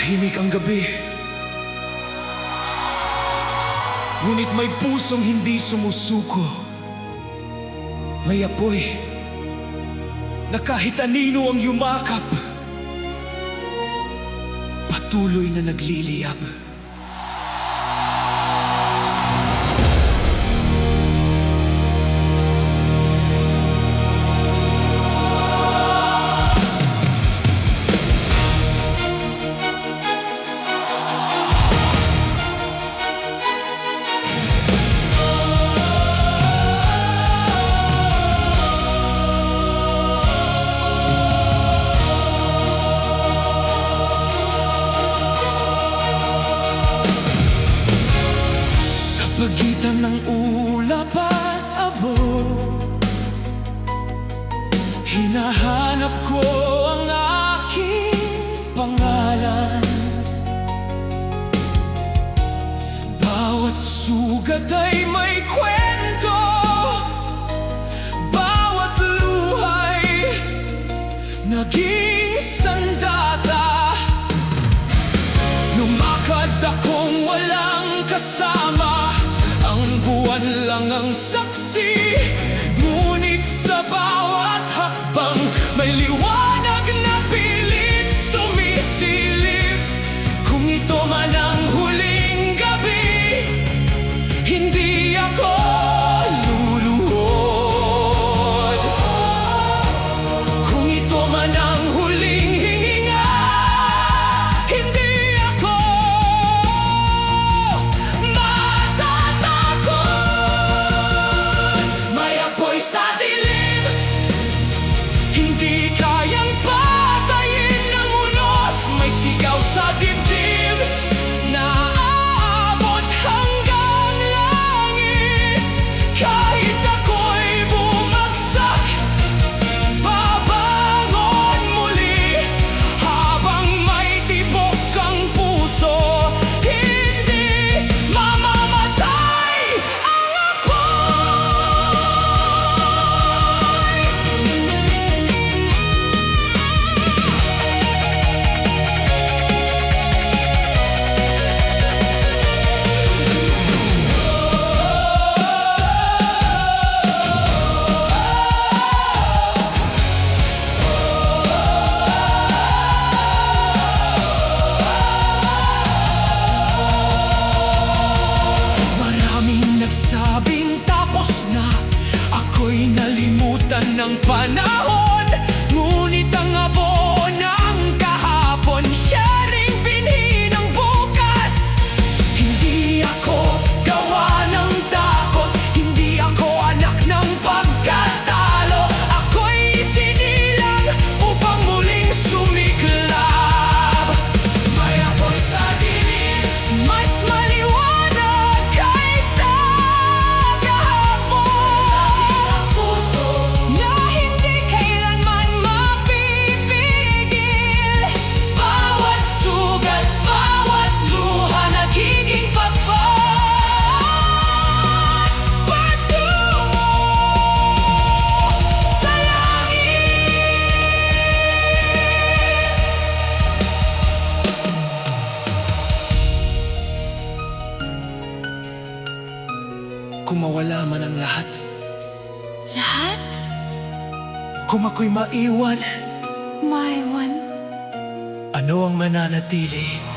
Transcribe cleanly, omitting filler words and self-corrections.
Tahimik ang gabi, ngunit may pusong hindi sumusuko. May apoy na kahit anino ang yumakap, patuloy na nagliliyab. Pagitan ng ulap at abo, hinahanap ko ang aking pangalan. Bawat sugat ay may kwento, bawat luhay naging sandata. Lumakad akong walang kasama, ang buwan lang ang saksi. Ngunit sa bawat hakbang may liwanag na pilit sumisilip. Kung ito man ang huling gabi, hindi ako luluhod. Kung ito man ang huling hininga, hindi ako sa dilim. Hindi kayang patayin ng unos, may sigaw sa dibdib na aabot hanggang langit. Kahit ako'y bumagsak, babangon muli. Habang may tibok ang puso, hindi mamamatay ang apoy. Nagsabing tapos na, ako'y nalimutan ng panahon. Ngunit ang abo ng kahapon, siya ring binhi ng bukas. Hindi ako gawa ng takot, hindi ako anak ng pagkatalo. Ako'y isinilang upang muling sumiklab. May apoy sa dilim, mas maliwanag kaysa na hindi kailanman mapipigil. Bawat sugat, bawat luha nagiging pagpapad patungo sa langit. Kung mawala man ang lahat, Lahat? kung ako'y maiwan, Maiwan? ano ang mananatili?